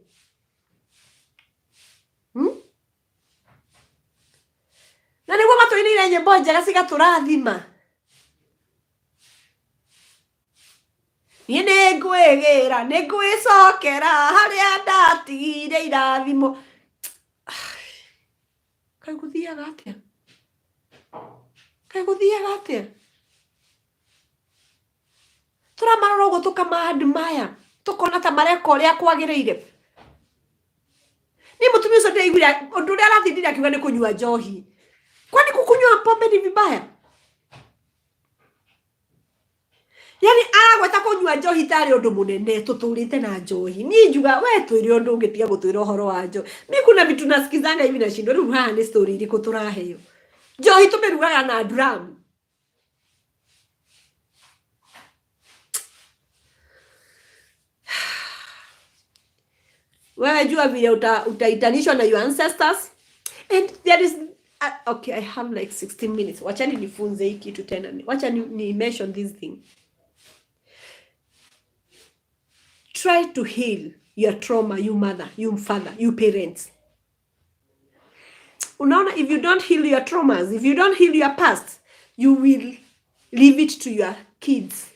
na nĩguo matũinĩire nyĩmbo njega cigatũrathima niĩ nĩngwĩgĩra nĩngwĩcokera harĩa ndatigire irathimo kaĩ gũthiaga atĩa tũramarora ũguo tũkamadmaya tũkona ta mareka ũrĩa kwagĩrĩire ni mũtumia ũcio ndĩraiguire ũndũ ũrĩa arathindire akiuga nĩ kũnyua njohi kwani kukunywa pombe ni vibaya yani aragweta kunyua njohi tari undu munene tuturite na njohi ni njuga we twire undu ungitia gutwira uhoro wa njo mi kuna vitu nasikizanga hivi na shindo riu haha ni story iri kuturaheyo njohi tumerugaga na drum wewe jua vile utaitanishwa na your ancestors and there is Okay, I have like 16 minutes. Wacha nifunze hiki kitu tena. Wacha ni mention this thing. Try to heal your trauma, you mother, you father, you parents. Unaona, if you don't heal your traumas, if you don't heal your past, you will leave it to your kids.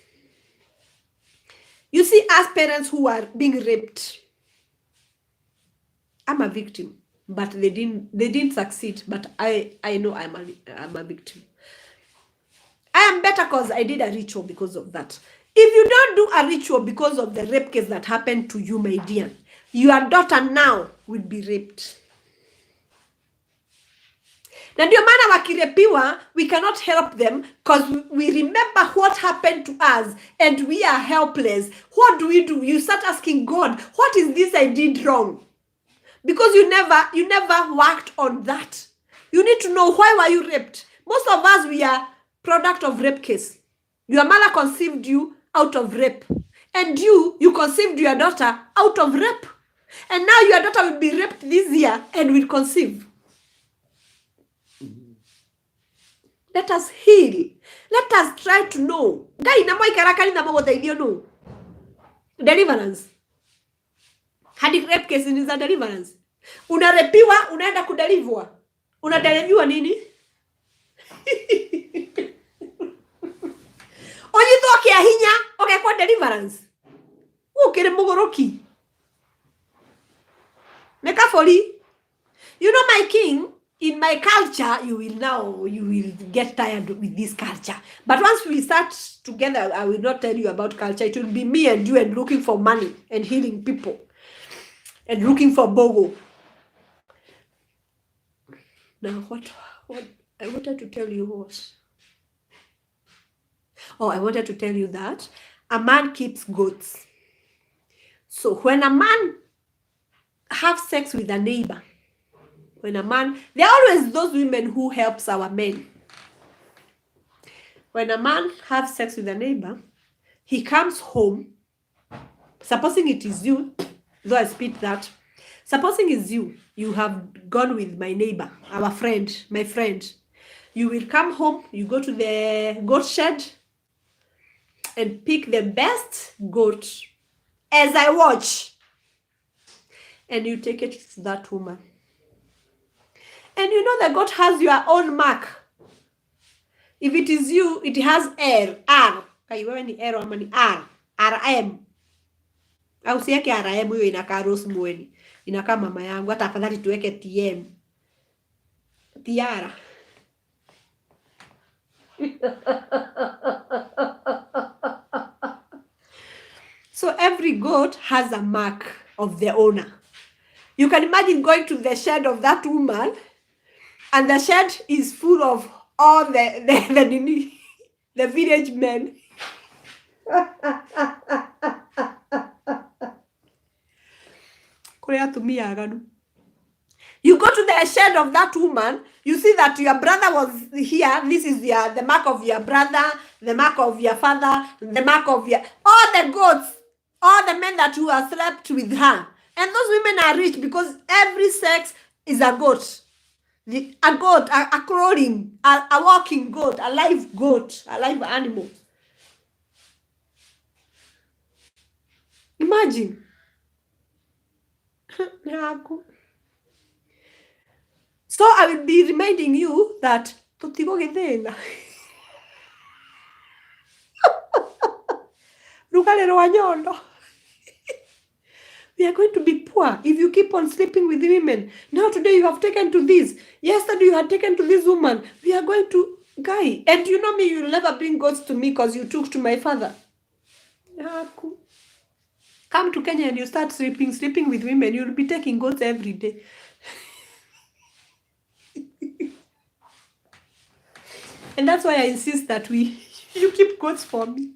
You see, as parents who are being raped, I'm a victim, but they didn't succeed. But I know I'm a victim. I am better because I did a ritual because of that. If you don't do a ritual because of the rape case that happened to you, my dear, your daughter now will be raped. Na ndio maana wakirepiwa, we cannot help them because we remember what happened to us and we are helpless. What do? You start asking God, what is this I did wrong? Because you never worked on that. You need to know, why were you raped? Most of us, we are product of rape case. Your mother conceived you out of rape. And you conceived your daughter out of rape. And now your daughter will be raped this year and will conceive. Let us heal. Let us try to know. Deliverance. Hadi rape case ni za deliverance. Unarepiwa, unaenda kudelivwa. Unadelivwa nini? Onyithoke ahinya, okay, kwa deliverance. Ukire mugoroki. Mekafoli. You know, my king, in my culture, you will get tired with this culture. But once we start together, I will not tell you about culture. It will be me and you and looking for money and healing people and looking for bogo. Now, what I wanted to tell you was, I wanted to tell you that a man keeps goats. So when a man have sex with a neighbor, when a man, there are always those women who helps our men. When a man has sex with a neighbor, he comes home, supposing it is you, though I spit that, supposing it's you have gone with my neighbor, our friend, my friend. You will come home, you go to the goat shed and pick the best goat as I watch. And you take it to that woman. And you know the goat has your own mark. If it is you, it has R. Kaiwewe ni R ama ni R. RM. Au sieke RM huyo inakaa Rose Mweni. Inakaa mama yangu. Hata afadhali tuweke TM. Tiara. So every goat has a mark of the owner. You can imagine going to the shed of that woman, and the shed is full of all the village men. You go to the shed of that woman, you see that your brother was here. This is the mark of your brother, the mark of your father, the mark of all the goats, all the men that you have slept with her. And those women are rich because every sex is a goat. A goat, a crawling, a walking goat, a live goat, a live animal. Imagine. So I will be reminding you that we are going to be poor if you keep on sleeping with women. Now today you have taken to this. Yesterday you had taken to this woman. We are going to guy. And you know me, you will never bring goats to me because you took to my father. Come to Kenya and you start sleeping with women. You will be taking goats every day. And that's why I insist that you keep goats for me.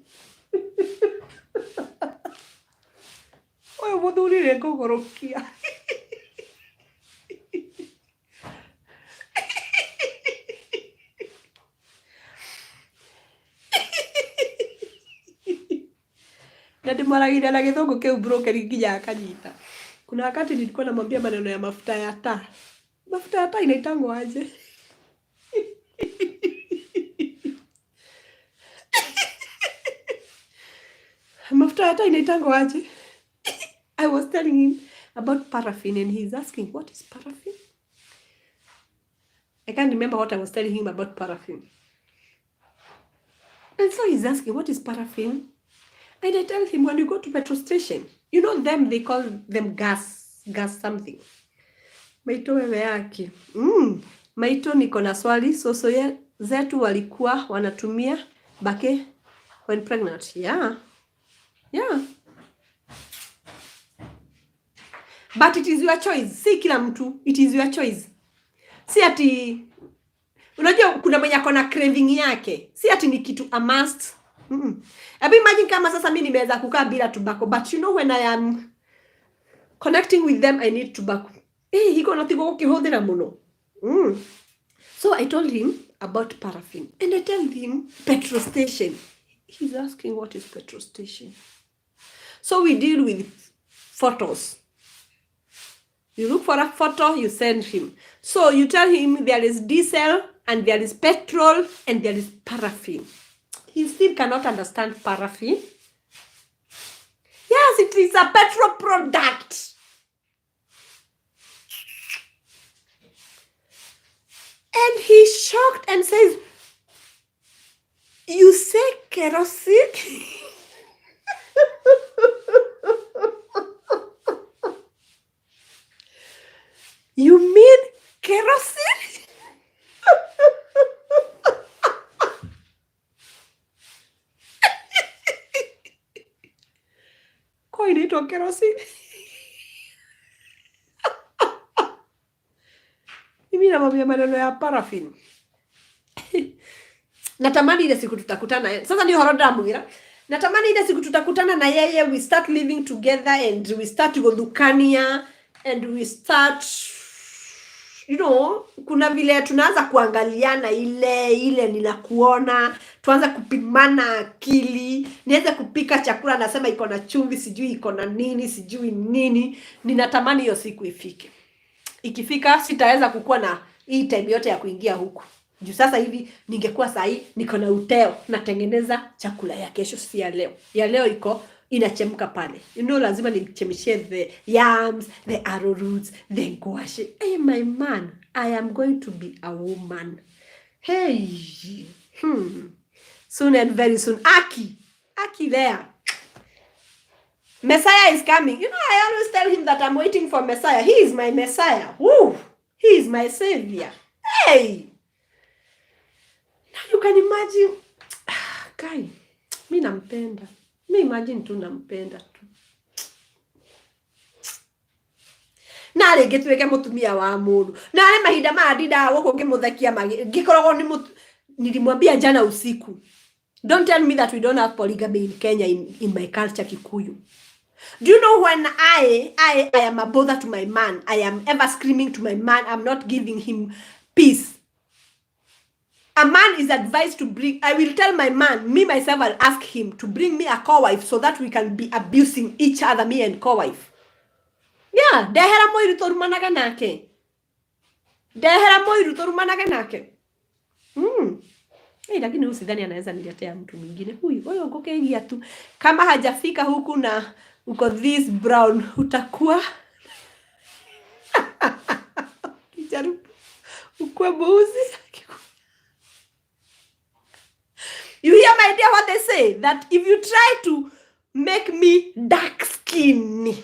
Ndimwaragira na githungu kiu broker nginya akanyita. Kuna wakati nilikuwa namwambia maneno ya mafuta ya taa. Mafuta ya taa inaitangwa aje? Mafuta hata inaitangwa aje? I was telling him about paraffin and he's asking, what is paraffin? I can't remember what I was telling him about paraffin. And so he's asking, what is paraffin? And I tell him, when you go to petrol station, you know them, they call them gas something. Maito wewe yake. Maito niko na swali, soso zetu walikuwa wanatumia bake when pregnant. Yeah. But it is your choice. Si kila mtu, it is your choice. Si ati unajua kuna mwenye akona craving yake. Si ati ni kitu a must. Abi imagine kama sasa mimi nimeweza kukaa bila tobacco, but you know when I am connecting with them I need tobacco. Hiko natigo kihondera muno. So I told him about paraffin and I told him petrol station. He's asking what is petrol station. So we deal with photos. You look for a photo, you send him. So you tell him there is diesel and there is petrol and there is paraffin. He still cannot understand paraffin. Yes, it is a petrol product. And he's shocked and says, you say kerosene? You mean kerosene? Kwa inaitwa kerosene? Mimi namwambia maneno ya paraffin. Natamani ile siku tutakutana. Sasa ndio horoda mwira. Natamani ile siku tutakutana na yeye, we start living together and we start godukania and we start, you know, kuna vile tunaanza kuangaliana ile ninakuona, tuanza kupimana akili, nianze kupika chakula nasema iko na chumvi, sijui iko na nini, sijui nini. Ninatamani hiyo siku ifike. Ikifika sitaweza kukua na hii time yote ya kuingia huku. Juu sasa hivi ningekuwa sahi niko na uteo natengeneza chakula ya kesho, si ya leo. Ya leo iko inachemka pale. You know, lazima nichemshie the yams, the arrowroots, the ngwashi. Hey my man, I am going to be a woman. Hey. Soon and very soon. Aki there. Messiah is coming. You know, I always tell him that I'm waiting for Messiah. He is my Messiah. Woo! He is my savior. Hey! Now you can imagine. Guy, mi nampenda. Mi imagine tu nampenda tu. Nale getuweke mutumia wa mundu. Nale mahinda maadida wako ngemuthakia magi. Gikoragwo ni nilimwambia jana usiku. Don't tell me that we don't have polygamy in Kenya in my culture Kikuyu. Do you know when I am a bother to my man, I am ever screaming to my man, I'm not giving him peace. A man is advised to bring, I will tell my man, me myself, I'll ask him to bring me a co-wife so that we can be abusing each other, me and co-wife. Yeah, dehera moiru torumanaga nake. Dehera moiru torumanaga nake. Lakini usidhani anaweza niletea mtu mwingine. Huyo ngokegia tu. Kama hajafika huku na uko this brown, utakuwa kijaribu ukwe mweusi. You hear my dear what they say? That if you try to make me dark skin,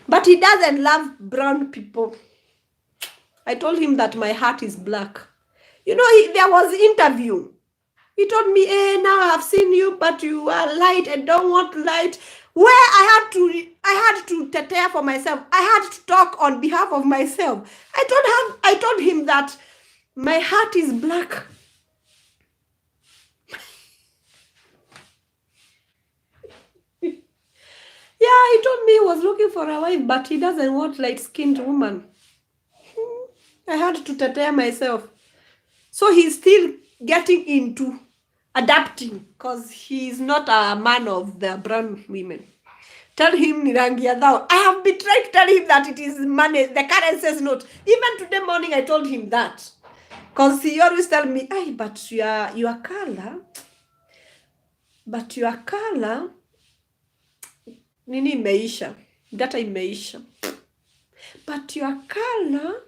but he doesn't love brown people. I told him that my heart is black. You know, there was an interview. He told me, now I have seen you, but you are light and don't want light. Where I had to tetea for myself. I had to talk on behalf of myself. I told him that my heart is black. Yeah, he told me he was looking for a wife, but he doesn't want light-skinned woman. I had to tetea myself. So he's still getting into adapting because he's not a man of the brown women. Tell him nirangia thou. I have been trying to tell him that it is money. The currency is not. Even today morning I told him that. Because he always tell me, but your color nini imeisha, data imeisha, but your color